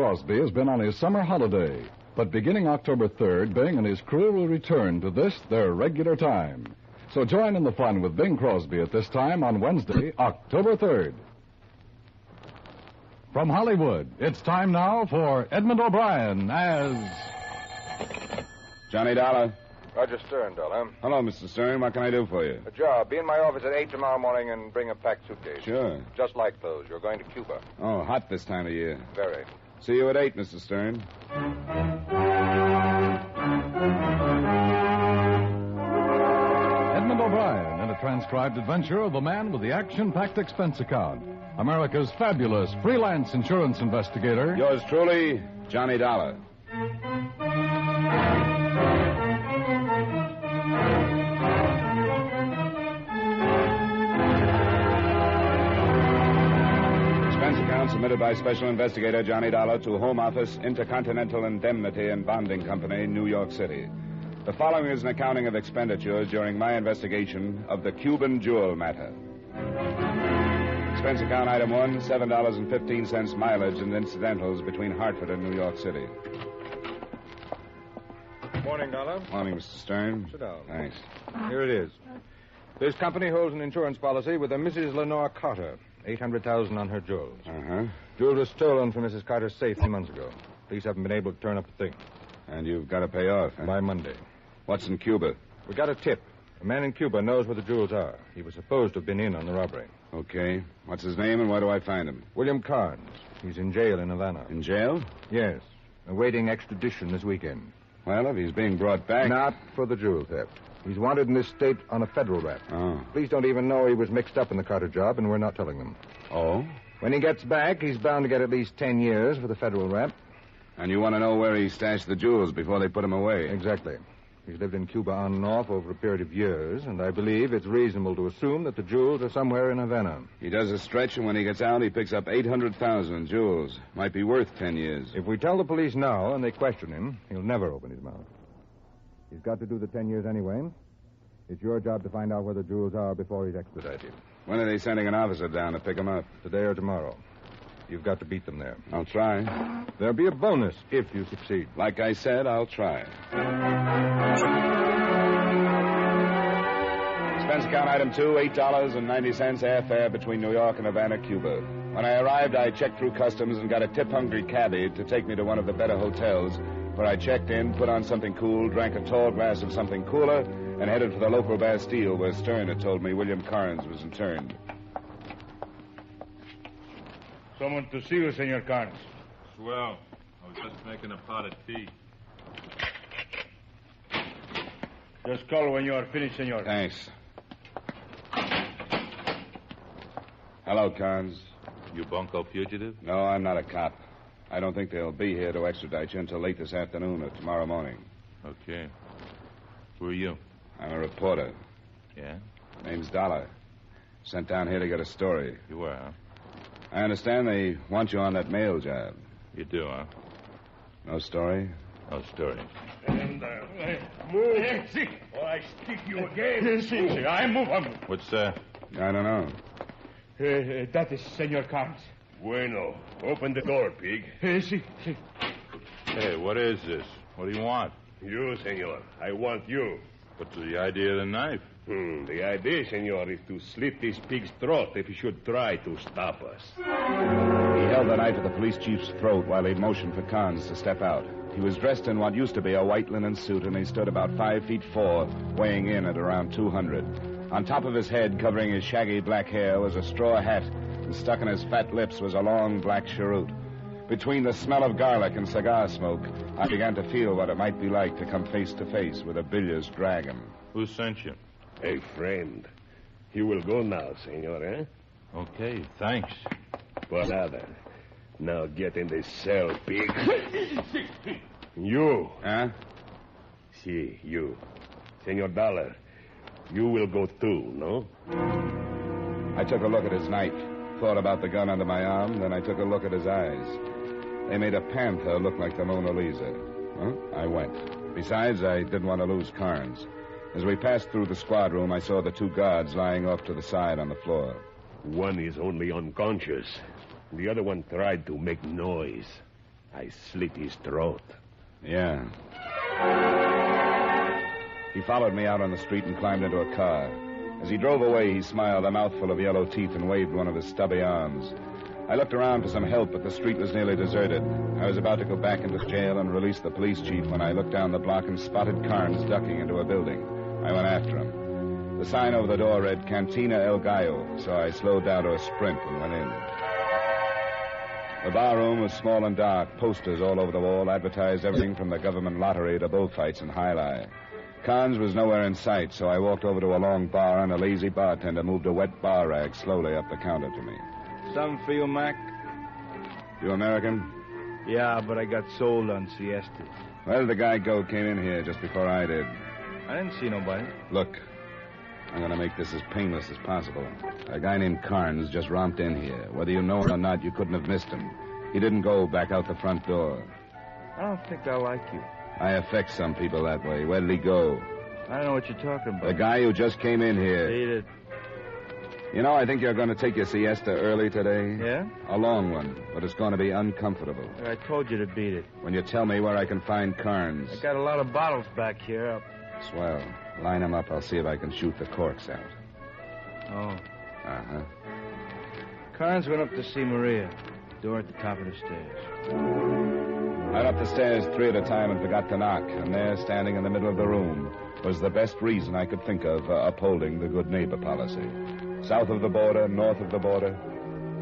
Crosby has been on his summer holiday. But beginning October 3rd, Bing and his crew will return to this, their regular time. So join in the fun with Bing Crosby at this time on Wednesday, October 3rd. From Hollywood, it's time now for Edmund O'Brien as... Johnny Dollar. Roger Stern, Dollar. Hello, Mr. Stern. What can I do for you? A job. Be in my office at 8 tomorrow morning and bring a packed suitcase. Sure. Just like those. You're going to Cuba. Oh, hot this time of year. Very. See you at 8, Mr. Stern. Edmund O'Brien in a transcribed adventure of the man with the action-packed expense account. America's fabulous freelance insurance investigator. Yours truly, Johnny Dollar. Expense account submitted by Special Investigator Johnny Dollar to Home Office, Intercontinental Indemnity and Bonding Company, New York City. The following is an accounting of expenditures during my investigation of the Cuban jewel matter. Expense account item 1, $7.15 mileage and incidentals between Hartford and New York City. Morning, Dollar. Morning, Mr. Stern. Sit down. Thanks. Here it is. This company holds an insurance policy with a Mrs. Lenore Carter. $800,000 on her jewels. Uh-huh. Jewels were stolen from Mrs. Carter's safe 3 months ago. Police haven't been able to turn up a thing. And you've got to pay off, huh? By Monday. What's in Cuba? We got a tip. A man in Cuba knows where the jewels are. He was supposed to have been in on the robbery. Okay. What's his name and where do I find him? William Carnes. He's in jail in Havana. In jail? Yes. Awaiting extradition this weekend. Well, if he's being brought back... Not for the jewel theft. He's wanted in this state on a federal rap. Oh. Police don't even know he was mixed up in the Carter job, and we're not telling them. Oh? When he gets back, he's bound to get at least 10 years for the federal rap. And you want to know where he stashed the jewels before they put him away? Exactly. He's lived in Cuba on and off over a period of years, and I believe it's reasonable to assume that the jewels are somewhere in Havana. He does a stretch, and when he gets out, he picks up $800,000 in jewels. Might be worth 10 years. If we tell the police now and they question him, he'll never open his mouth. He's got to do the 10 years anyway. It's your job to find out where the jewels are before he's extradited. When are they sending an officer down to pick him up? Today or tomorrow. You've got to beat them there. I'll try. There'll be a bonus if you succeed. Like I said, I'll try. Expense account item 2, $8.90 airfare between New York and Havana, Cuba. When I arrived, I checked through customs and got a tip-hungry cabbie to take me to one of the better hotels, where I checked in, put on something cool, drank a tall glass of something cooler, and headed for the local Bastille where Stern had told me William Carnes was interned. Someone to see you, Senor Carnes. Swell. I was just making a pot of tea. Just call when you are finished, senor. Thanks. Hello, Carnes. You bunco fugitive? No, I'm not a cop. I don't think they'll be here to extradite you until late this afternoon or tomorrow morning. Okay. Who are you? I'm a reporter. Yeah? Name's Dollar. Sent down here to get a story. You are, huh? I understand they want you on that mail job. You do, huh? No story? No story. And, move. See, or I stick you again. See, I move. What's that? I don't know. That is Senor Carnes. Bueno. Open the door, pig. See. Hey, what is this? What do you want? You, senor. I want you. What's the idea of the knife? The idea, senor, is to slit this pig's throat if he should try to stop us. He held the knife at the police chief's throat while he motioned for Carnes to step out. He was dressed in what used to be a white linen suit, and he stood about 5'4", weighing in at around 200. On top of his head, covering his shaggy black hair, was a straw hat, and stuck in his fat lips was a long black cheroot. Between the smell of garlic and cigar smoke, I began to feel what it might be like to come face to face with a bilious dragon. Who sent you? Hey, friend. You will go now, senor, eh? Okay, thanks. Parada. Now get in the cell, pig. You. Huh? See, you. Senor Dollar, you will go too, no? I took a look at his knife, thought about the gun under my arm, then I took a look at his eyes. They made a panther look like the Mona Lisa. Huh? I went. Besides, I didn't want to lose Carnes. As we passed through the squad room, I saw the 2 guards lying off to the side on the floor. One is only unconscious. The other one tried to make noise. I slit his throat. Yeah. He followed me out on the street and climbed into a car. As he drove away, he smiled, a mouthful of yellow teeth, and waved one of his stubby arms. I looked around for some help, but the street was nearly deserted. I was about to go back into jail and release the police chief when I looked down the block and spotted Carnes ducking into a building. I went after him. The sign over the door read Cantina El Gallo, so I slowed down to a sprint and went in. The barroom was small and dark. Posters all over the wall advertised everything from the government lottery to bullfights and jai-alai. Carnes was nowhere in sight, so I walked over to a long bar, and a lazy bartender moved a wet bar rag slowly up the counter to me. Something for you, Mac? You American? Yeah, but I got sold on siesta. Where did the guy go came in here just before I did? I didn't see nobody. Look, I'm going to make this as painless as possible. A guy named Carnes just romped in here. Whether you know it or not, you couldn't have missed him. He didn't go back out the front door. I don't think I like you. I affect some people that way. Where did he go? I don't know what you're talking about. The guy who just came in here. Beat it. You know, I think you're going to take your siesta early today. Yeah? A long one, but it's going to be uncomfortable. I told you to beat it. When you tell me where I can find Carnes. I got a lot of bottles back here. Swell. Line them up. I'll see if I can shoot the corks out. Oh. Uh-huh. Carnes went up to see Maria. Door at the top of the stairs. I went up the stairs 3 at a time and forgot to knock. And there, standing in the middle of the room, was the best reason I could think of for upholding the good neighbor policy. South of the border, north of the border,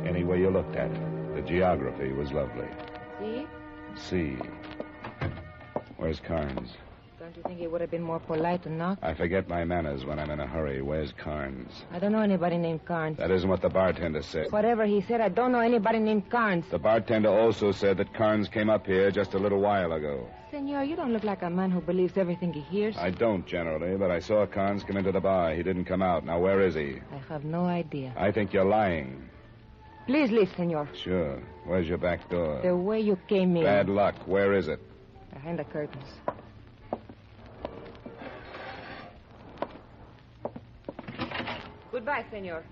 any way you looked at it, the geography was lovely. See? Where's Carnes? Don't you think it would have been more polite to knock? I forget my manners when I'm in a hurry. Where's Carnes? I don't know anybody named Carnes. That isn't what the bartender said. Whatever he said, I don't know anybody named Carnes. The bartender also said that Carnes came up here just a little while ago. Senor, you don't look like a man who believes everything he hears. I don't, generally, but I saw Carnes come into the bar. He didn't come out. Now, where is he? I have no idea. I think you're lying. Please leave, senor. Sure. Where's your back door? The way you came in. Bad luck. Where is it? Behind the curtains. Goodbye, senor.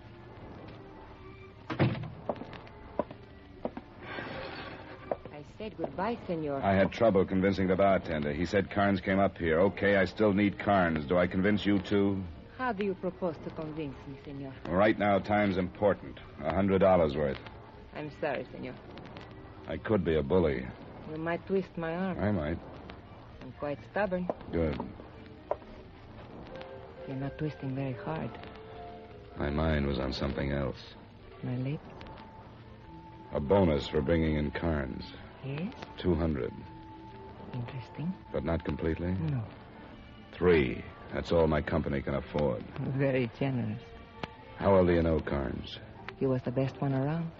I said goodbye, senor. I had trouble convincing the bartender. He said Carnes came up here. Okay, I still need Carnes. Do I convince you too? How do you propose to convince me, senor? Right now, time's important. $100 worth. I'm sorry, senor. I could be a bully. You might twist my arm. I might. I'm quite stubborn. Good. You're not twisting very hard. My mind was on something else. My lips? A bonus for bringing in Carnes. Yes? 200. Interesting. But not completely? No. 3. That's all my company can afford. Very generous. How well do you know Carnes? He was the best one around.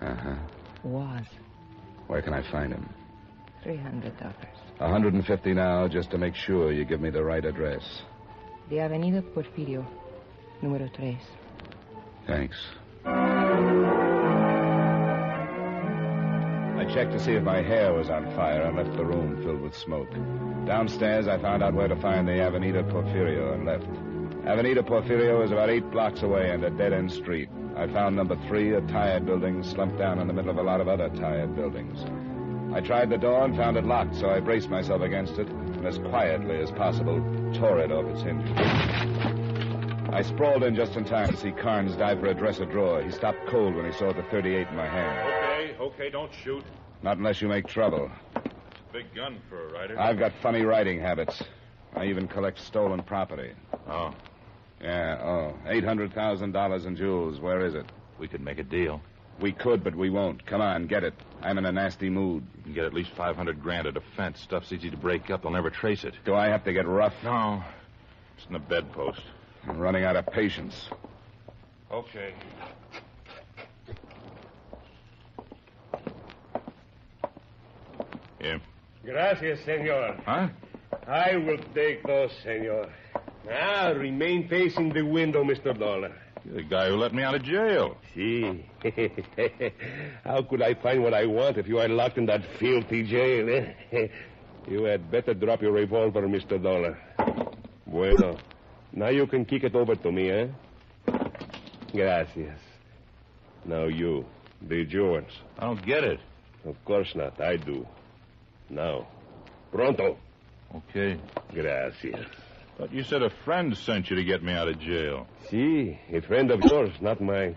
Uh-huh. Was. Where can I find him? $300. 150 now, just to make sure you give me the right address. The Avenida Porfirio, número 3. Thanks. I checked to see if my hair was on fire and left the room filled with smoke. Downstairs, I found out where to find the Avenida Porfirio and left. Avenida Porfirio is about 8 blocks away and a dead-end street. I found number 3, a tired building, slumped down in the middle of a lot of other tired buildings. I tried the door and found it locked, so I braced myself against it and as quietly as possible tore it off its hinges. I sprawled in just in time to see Carnes dive for a dresser drawer. He stopped cold when he saw the .38 in my hand. Okay, don't shoot. Not unless you make trouble. It's a big gun for a writer. I've got funny writing habits. I even collect stolen property. Oh, Yeah, $800,000 in jewels. Where is it? we could make a deal. We could, but we won't. Come on, get it. I'm in a nasty mood. You can get at least $500,000 at a fence. Stuff's easy to break up. They'll never trace it. Do I have to get rough? No, it's in the bedpost. I'm running out of patience. Okay. Here. Gracias, senor. Huh? I will take those, senor. Now, remain facing the window, Mr. Dollar. You're the guy who let me out of jail. See. How could I find what I want if you are locked in that filthy jail, eh? You had better drop your revolver, Mr. Dollar. Bueno. Now you can kick it over to me, eh? Gracias. Now you, the jewels. I don't get it. Of course not. I do. Now. Pronto. Okay. Gracias. But you said a friend sent you to get me out of jail. See, a friend of yours, not mine.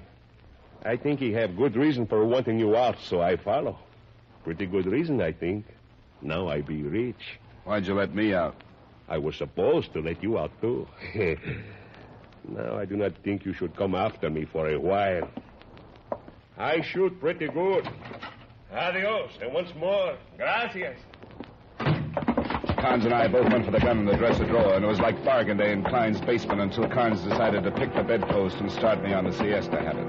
I think he have good reason for wanting you out, so I follow. Pretty good reason, I think. Now I be rich. Why'd you let me out? I was supposed to let you out, too. Now, I do not think you should come after me for a while. I shoot pretty good. Adios, and once more, gracias. Carnes and I both went for the gun in the dresser drawer, and it was like bargain day in Klein's basement until Carnes decided to pick the bedpost and start me on the siesta habit.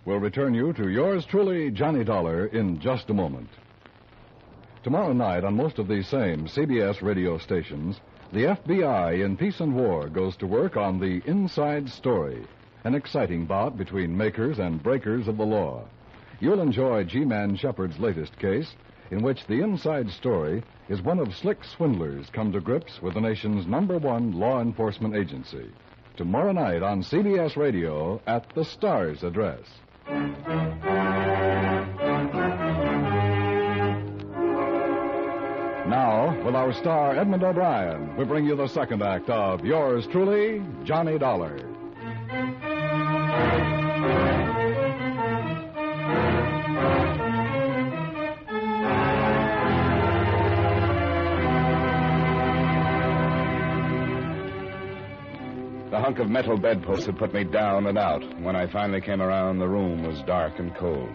We'll return you to yours truly, Johnny Dollar, in just a moment. Tomorrow night, on most of these same CBS radio stations, the FBI in Peace and War goes to work on The Inside Story, an exciting bout between makers and breakers of the law. You'll enjoy G-Man Shepard's latest case, in which the inside story is one of slick swindlers come to grips with the nation's #1 law enforcement agency. Tomorrow night on CBS Radio at the Star's address. Now, with our star Edmund O'Brien, we bring you the second act of yours truly, Johnny Dollar. The hunk of metal bedpost had put me down and out. When I finally came around, the room was dark and cold.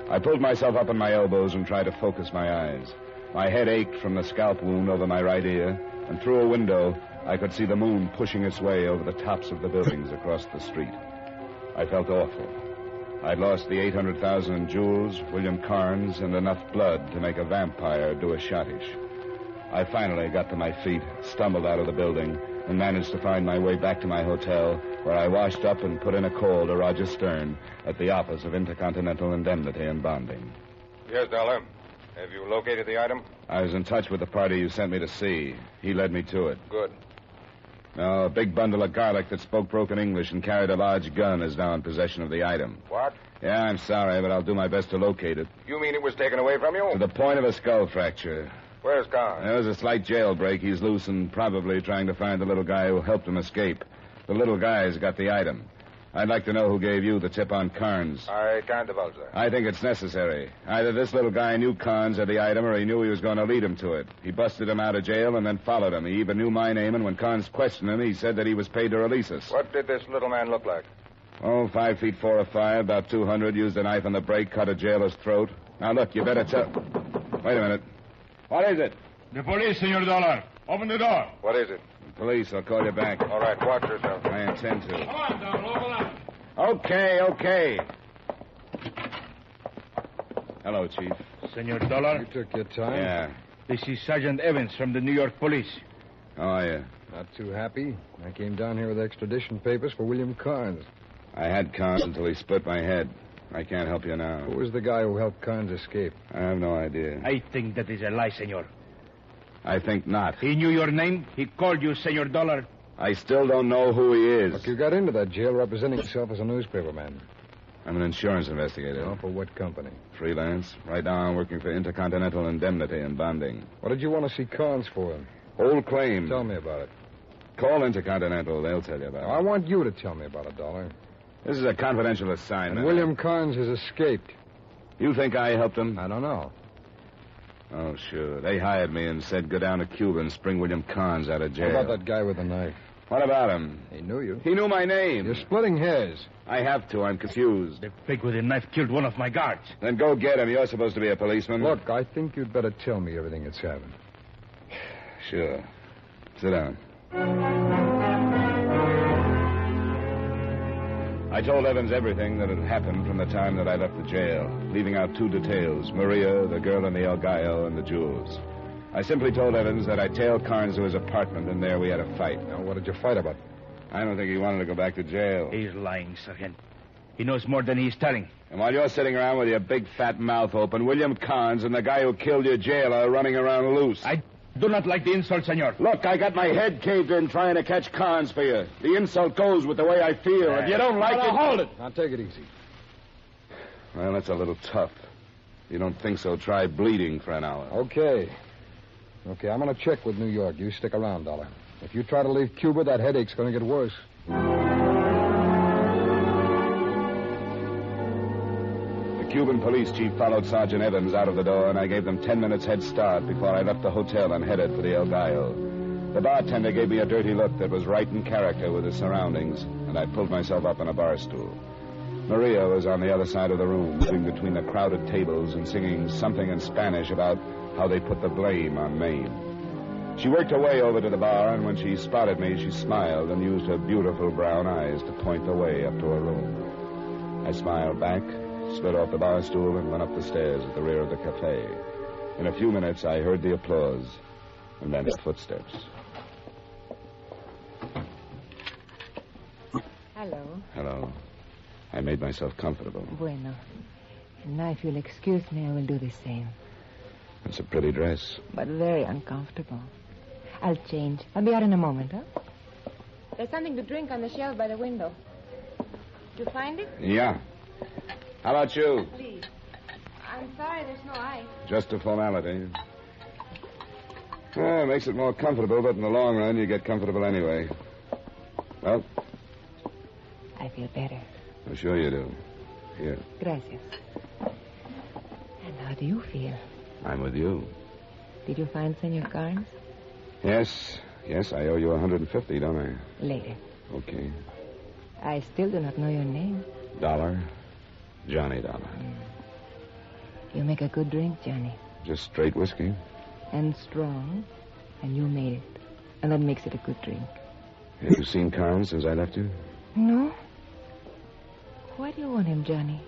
I pulled myself up on my elbows and tried to focus my eyes. My head ached from the scalp wound over my right ear, and through a window, I could see the moon pushing its way over the tops of the buildings across the street. I felt awful. I'd lost the 800,000 in jewels, William Carnes, and enough blood to make a vampire do a schottish. I finally got to my feet, stumbled out of the building, and managed to find my way back to my hotel, where I washed up and put in a call to Roger Stern at the office of Intercontinental Indemnity and Bonding. Yes, Dollar. Have you located the item? I was in touch with the party you sent me to see. He led me to it. Good. Now, a big bundle of garlic that spoke broken English and carried a large gun is now in possession of the item. What? Yeah, I'm sorry, but I'll do my best to locate it. You mean it was taken away from you? To the point of a skull fracture. Where's Carnes? There was a slight jailbreak. He's loose and probably trying to find the little guy who helped him escape. The little guy's got the item. I'd like to know who gave you the tip on Carnes. I can't divulge that. I think it's necessary. Either this little guy knew Carnes had the item or he knew he was going to lead him to it. He busted him out of jail and then followed him. He even knew my name, and when Carnes questioned him, he said that he was paid to release us. What did this little man look like? Oh, 5 feet 4 or 5, about 200, used a knife on the break, cut a jailer's throat. Now, look, you better tell... Wait a minute. What is it? The police, Senor Dollar. Open the door. What is it? Police, I'll call you back. All right, watch yourself. I intend to. Come on, Dollar, open up. Okay. Hello, Chief. Senor Dollar, You took your time. Yeah. this is Sergeant Evans from the New York Police. How are you? Not too happy. I came down here with extradition papers for William Carnes. I had Carnes until he split my head. I can't help you now. Who was the guy who helped Carnes escape? I have no idea. I think that is a lie, senor. I think not. He knew your name. He called you Senor Dollar. I still don't know who he is. Look, you got into that jail representing yourself as a newspaperman. I'm an insurance investigator. Oh, for what company? Freelance. Right now I'm working for Intercontinental Indemnity and Bonding. What did you want to see Carnes for? Old claim. Tell me about it. Call Intercontinental. They'll tell you about I it. want you to tell me about it, Dollar. This is a confidential assignment. And William Carnes has escaped. You think I helped him? I don't know. Oh, sure. They hired me and said go down to Cuban and spring William Carnes out of jail. What about that guy with the knife? What about him? He knew you. He knew my name. You're splitting hairs. I have to. I'm confused. The pig with the knife killed one of my guards. Then go get him. You're supposed to be a policeman. Look, I think you'd better tell me everything that's happened. Sure. Sit down. I told Evans everything that had happened from the time that I left the jail, leaving out two details, Maria, the girl in the El Gallo, and the jewels. I simply told Evans that I'd tailed Carnes to his apartment, and there we had a fight. Now, what did you fight about? I don't think he wanted to go back to jail. He's lying, Sergeant. He knows more than he's telling. And while you're sitting around with your big fat mouth open, William Carnes and the guy who killed your jailer are running around loose. I do not like the insult, senor. Look, I got my head caved in trying to catch Carnes for you. The insult goes with the way I feel. If you don't like it... Hold it. Now, take it easy. Well, that's a little tough. If you don't think so, try bleeding for an hour. Okay, I'm going to check with New York. You stick around, Dollar. If you try to leave Cuba, that headache's going to get worse. The Cuban police chief followed Sergeant Evans out of the door, and I gave them 10 minutes head start before I left the hotel and headed for the El Gallo. The bartender gave me a dirty look that was right in character with his surroundings, and I pulled myself up on a bar stool. Maria was on the other side of the room, moving between the crowded tables and singing something in Spanish about how they put the blame on Maine. She worked her way over to the bar, and when she spotted me, she smiled and used her beautiful brown eyes to point the way up to her room. I smiled back, slid off the bar stool, and went up the stairs at the rear of the cafe. In a few minutes, I heard the applause, and then footsteps. Hello. Hello. I made myself comfortable. Bueno. Now, if you'll excuse me, I will do the same. It's a pretty dress. But very uncomfortable. I'll change. I'll be out in a moment, huh? There's something to drink on the shelf by the window. Did you find it? Yeah. How about you? Please. I'm sorry there's no ice. Just a formality. Well, it makes it more comfortable, but in the long run, you get comfortable anyway. Well? I feel better. I'm sure you do. Here. Gracias. And how do you feel? I'm with you. Did you find Senor Carnes? Yes, I owe you 150, don't I? Later. Okay. I still do not know your name. Dollar. Johnny Dollar. You make a good drink, Johnny. Just straight whiskey? And strong. And you made it. And that makes it a good drink. Have you seen Carnes since I left you? No. Why do you want him, Johnny?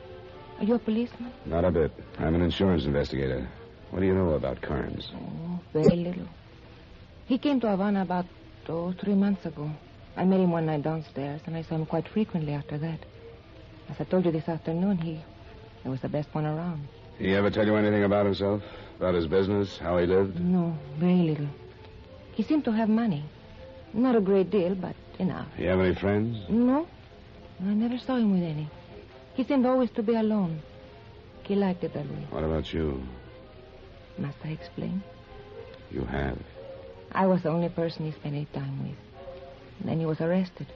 Are you a policeman? Not a bit. I'm an insurance investigator. What do you know about Carnes? Oh, very little. He came to Havana about, 3 months ago. I met him one night downstairs, and I saw him quite frequently after that. As I told you this afternoon, he was the best one around. He ever tell you anything about himself? About his business? How he lived? No, very little. He seemed to have money. Not a great deal, but enough. You have any friends? No. I never saw him with any. He seemed always to be alone. He liked it that way. What about you? Must I explain? You have. I was the only person he spent any time with. And then he was arrested.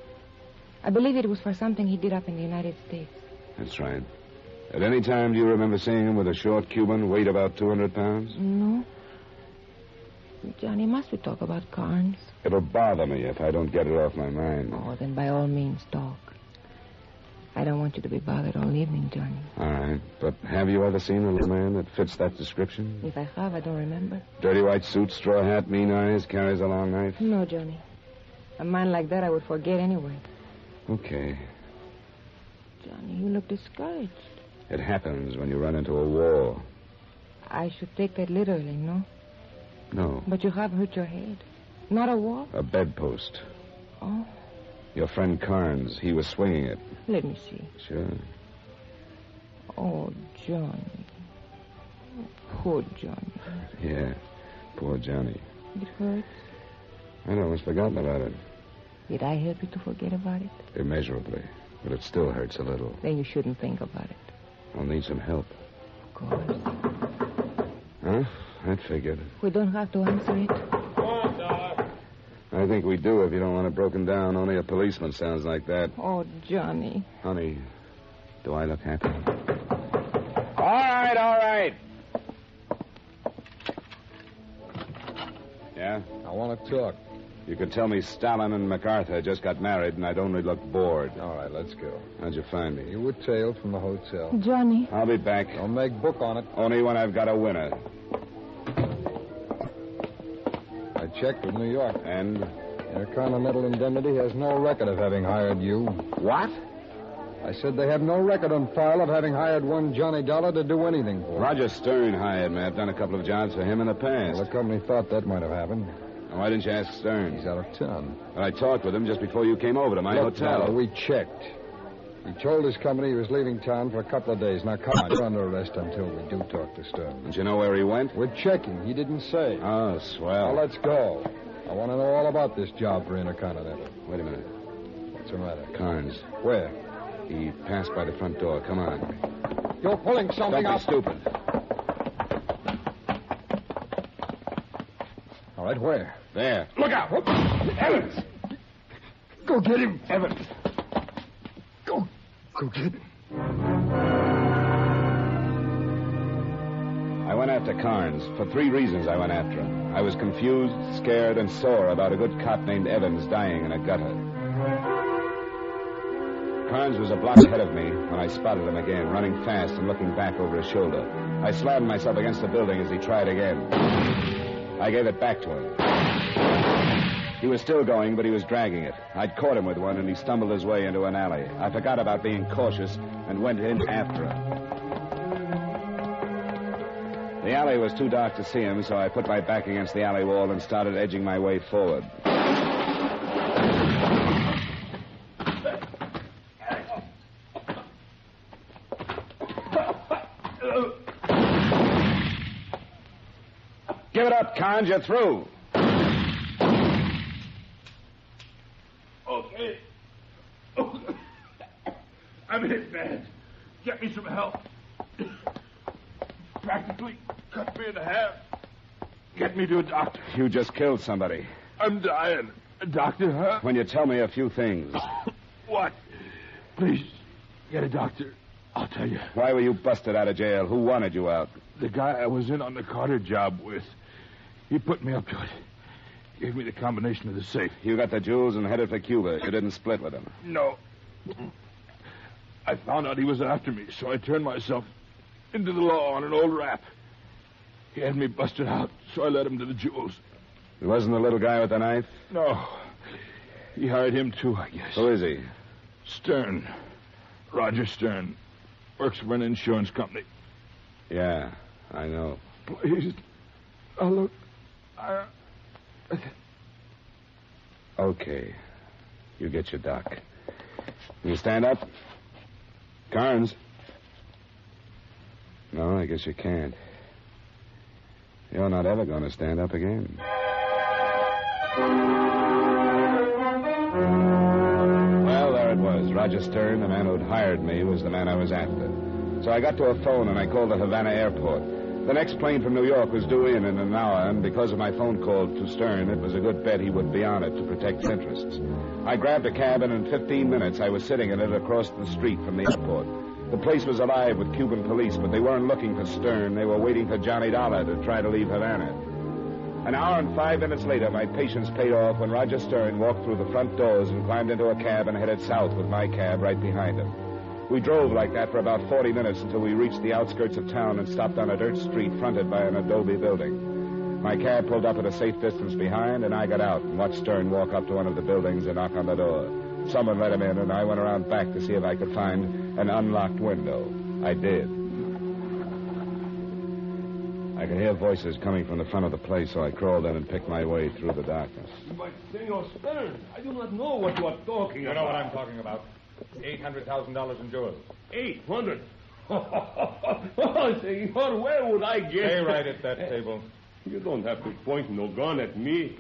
I believe it was for something he did up in the United States. That's right. At any time, do you remember seeing him with a short Cuban, weight about 200 pounds? No. Johnny, must we talk about Carnes? It'll bother me if I don't get it off my mind. Oh, then by all means, talk. I don't want you to be bothered all evening, Johnny. All right. But have you ever seen a little man that fits that description? If I have, I don't remember. Dirty white suit, straw hat, mean eyes, carries a long knife? No, Johnny. A man like that I would forget anyway. Okay. Johnny, you look discouraged. It happens when you run into a wall. I should take that literally, no? No. But you have hurt your head. Not a wall? A bedpost. Oh. Your friend Carnes, he was swinging it. Let me see. Sure. Oh, Johnny. Poor Johnny. Yeah, poor Johnny. It hurts. I'd almost forgotten about it. Did I help you to forget about it? Immeasurably. But it still hurts a little. Then you shouldn't think about it. I'll need some help. Of course. Huh? That figured. We don't have to answer it. I think we do if you don't want it broken down. Only a policeman sounds like that. Oh, Johnny. Honey, do I look happy? All right. Yeah? I want to talk. You could tell me Stalin and MacArthur just got married and I'd only look bored. All right, let's go. How'd you find me? You were tailed from the hotel. Johnny. I'll be back. Don't make book on it. Only when I've got a winner. I checked with New York. And? Intercontinental Indemnity has no record of having hired you. What? I said they have no record on file of having hired one Johnny Dollar to do anything for. Roger Stern hired me. I've done a couple of jobs for him in the past. Well, the company thought that might have happened. Why didn't you ask Stern? He's out of town. Well, I talked with him just before you came over to my Look, hotel. Dollar, we checked. He told his company he was leaving town for a couple of days. Now, come on, you're under arrest until we do talk to Stern. Did you know where he went? We're checking. He didn't say. Oh, swell. Now, let's go. I want to know all about this job for Intercontinental. Wait a minute. What's the matter? Carnes. Where? He passed by the front door. Come on. You're pulling something Don't be up. stupid. All right, where? There. Look out! Evans! Go get him, Evans. Go get him. I went after Carnes. For 3 reasons I went after him. I was confused, scared, and sore about a good cop named Evans dying in a gutter. Carnes was a block ahead of me when I spotted him again, running fast and looking back over his shoulder. I slammed myself against the building as he tried again. I gave it back to him. He was still going, but he was dragging it. I'd caught him with one, and he stumbled his way into an alley. I forgot about being cautious and went in after him. The alley was too dark to see him, so I put my back against the alley wall and started edging my way forward. Give it up, Carnes. You're through. Okay. I'm hit bad. Get me some help. Practically cut me in half. Get me to a doctor. You just killed somebody. I'm dying. A doctor, huh? When you tell me a few things. What? Please, get a doctor. I'll tell you. Why were you busted out of jail? Who wanted you out? The guy I was in on the Carter job with. He put me up to it. Gave me the combination of the safe. You got the jewels and headed for Cuba. You didn't split with him. No. I found out he was after me, so I turned myself into the law on an old rap. He had me busted out, so I led him to the jewels. It wasn't the little guy with the knife? No. He hired him, too, I guess. Who is he? Stern. Roger Stern. Works for an insurance company. Yeah, I know. Please. Oh, look. Okay. You get your doc. Can you stand up? Carnes? No, I guess you can't. You're not ever going to stand up again. Well, there it was. Roger Stern, the man who'd hired me, was the man I was after. So I got to a phone and I called the Havana airport. The next plane from New York was due in an hour, and because of my phone call to Stern, it was a good bet he would be on it to protect his interests. I grabbed a cab, and in 15 minutes I was sitting in it across the street from the airport. The place was alive with Cuban police, but they weren't looking for Stern. They were waiting for Johnny Dollar to try to leave Havana. An hour and 5 minutes later, my patience paid off when Roger Stern walked through the front doors and climbed into a cab and headed south with my cab right behind him. We drove like that for about 40 minutes until we reached the outskirts of town and stopped on a dirt street fronted by an adobe building. My cab pulled up at a safe distance behind, and I got out and watched Stern walk up to one of the buildings and knock on the door. Someone let him in, and I went around back to see if I could find an unlocked window. I did. I could hear voices coming from the front of the place, so I crawled in and picked my way through the darkness. But, Senor Stern, I do not know what you are talking about. You know what I'm talking about. $800,000 in jewels. 800? Oh, senor, where would I get... Stay right at that table. You don't have to point no gun at me.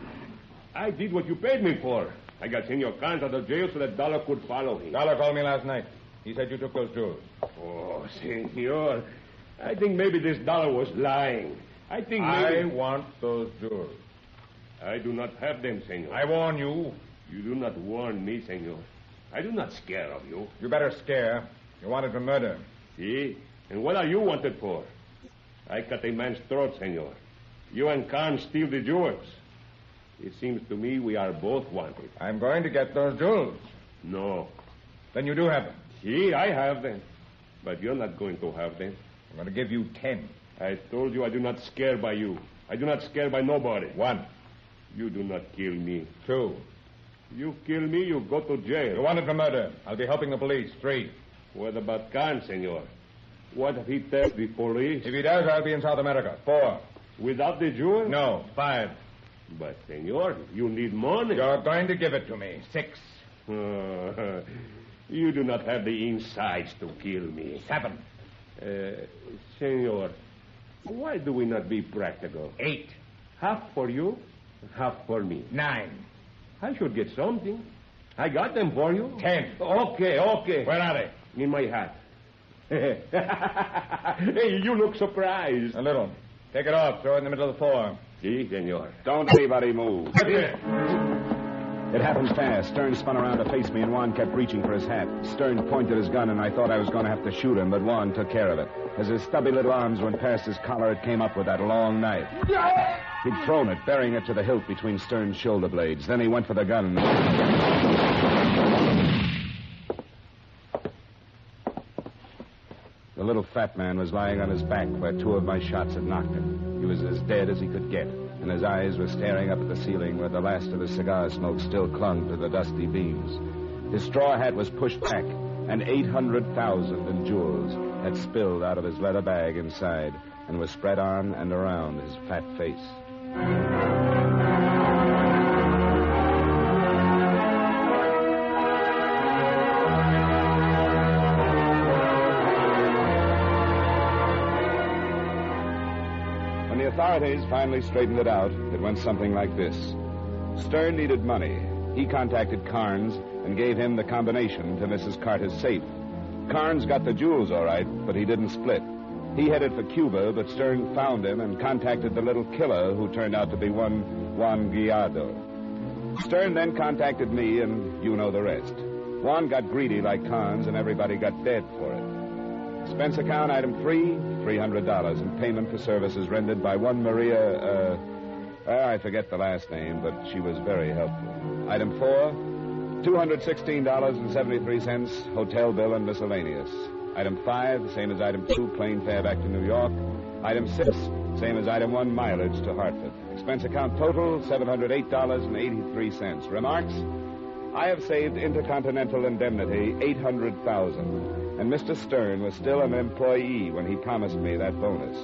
I did what you paid me for. I got Senor Carnes out of jail so that Dollar could follow him. Dollar called me last night. He said you took those jewels. Oh, senor, I think maybe this Dollar was lying. I think maybe... I want those jewels. I do not have them, senor. I warn you. You do not warn me, senor. I do not scare of you. You better scare. You're wanted for murder. See? And what are you wanted for? I cut a man's throat, senor. You and Khan steal the jewels. It seems to me we are both wanted. I'm going to get those jewels. No. Then you do have them. See, I have them. But you're not going to have them. I'm going to give you 10. I told you I do not scare by you. I do not scare by nobody. 1. You do not kill me. 2. You kill me, you go to jail. You're wanted for murder. I'll be helping the police. 3. What about Khan, senor? What if he tells the police? If he does, I'll be in South America. 4. Without the jewel? No. 5. But, senor, you need money. You're going to give it to me. 6. You You do not have the insides to kill me. 7. Senor, why do we not be practical? 8. Half for you, half for me. 9. I should get something. I got them for you. 10. Okay. Where are they? In my hat. Hey, you look surprised. A little. Take it off. Throw it in the middle of the floor. Si, senor. Don't anybody move. Here. It happened fast. Stern spun around to face me, and Juan kept reaching for his hat. Stern pointed his gun, and I thought I was going to have to shoot him, but Juan took care of it. As his stubby little arms went past his collar, it came up with that long knife. He'd thrown it, burying it to the hilt between Stern's shoulder blades. Then he went for the gun. The little fat man was lying on his back where 2 of my shots had knocked him. He was as dead as he could get, and his eyes were staring up at the ceiling where the last of the cigar smoke still clung to the dusty beams. His straw hat was pushed back, and 800,000 in jewels had spilled out of his leather bag inside and was spread on and around his fat face. When the authorities finally straightened it out, it went something like this. Stern needed money. He contacted Carnes and gave him the combination to Mrs. Carter's safe. Carnes got the jewels all right, but he didn't split. He headed for Cuba, but Stern found him and contacted the little killer who turned out to be one Juan Guiado. Stern then contacted me, and you know the rest. Juan got greedy like Carnes, and everybody got dead for it. Expense account item 3, $300 in payment for services rendered by one Maria, I forget the last name, but she was very helpful. Item 4, $216.73, hotel bill and miscellaneous. Item 5, same as item 2, plane fare back to New York. Item 6, same as item 1, mileage to Hartford. Expense account total, $708.83. Remarks? I have saved Intercontinental Indemnity $800,000, and Mr. Stern was still an employee when he promised me that bonus.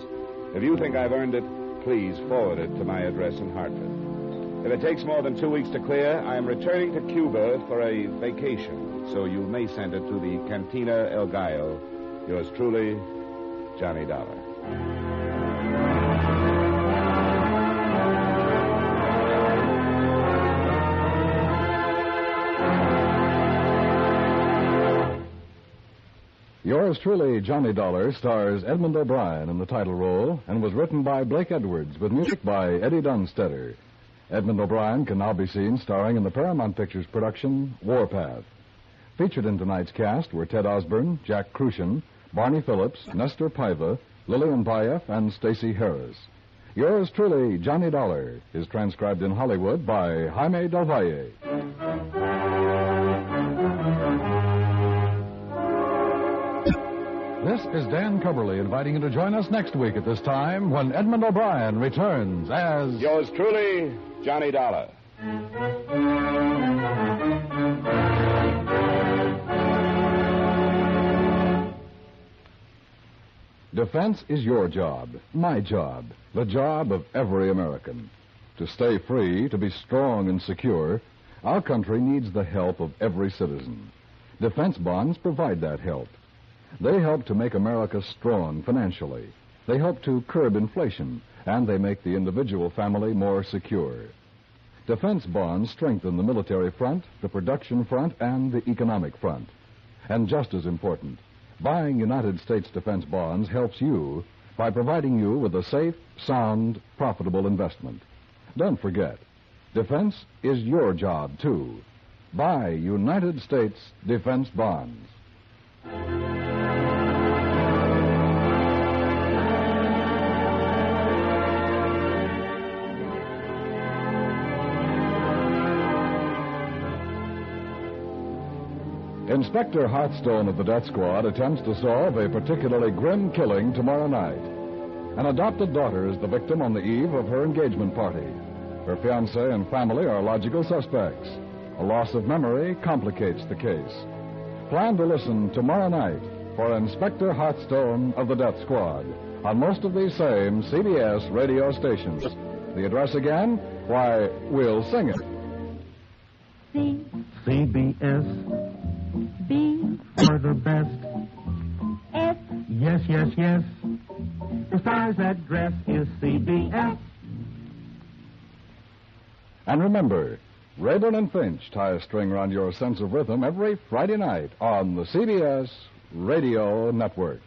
If you think I've earned it, please forward it to my address in Hartford. If it takes more than 2 weeks to clear, I am returning to Cuba for a vacation, so you may send it to the Cantina El Gallo. Yours truly, Johnny Dollar. Yours truly, Johnny Dollar, stars Edmund O'Brien in the title role and was written by Blake Edwards with music by Eddie Dunstetter. Edmund O'Brien can now be seen starring in the Paramount Pictures production Warpath. Featured in tonight's cast were Ted Osborne, Jack Crucian, Barney Phillips, Nestor Paiva, Lillian Baeff, and Stacey Harris. Yours truly, Johnny Dollar, is transcribed in Hollywood by Jaime Del Valle. This is Dan Coverly inviting you to join us next week at this time when Edmund O'Brien returns as... Yours truly, Johnny Dollar. Defense is your job, my job, the job of every American. To stay free, to be strong and secure, our country needs the help of every citizen. Defense bonds provide that help. They help to make America strong financially. They help to curb inflation, and they make the individual family more secure. Defense bonds strengthen the military front, the production front, and the economic front. And just as important, buying United States defense bonds helps you by providing you with a safe, sound, profitable investment. Don't forget, defense is your job, too. Buy United States defense bonds. Inspector Hearthstone of the Death Squad attempts to solve a particularly grim killing tomorrow night. An adopted daughter is the victim on the eve of her engagement party. Her fiancé and family are logical suspects. A loss of memory complicates the case. Plan to listen tomorrow night for Inspector Hearthstone of the Death Squad on most of these same CBS radio stations. The address again? Why, we'll sing it. CBS B yes, yes. The star's address is CBS. And remember, Rayburn and Finch tie a string around your sense of rhythm every Friday night on the CBS Radio Network.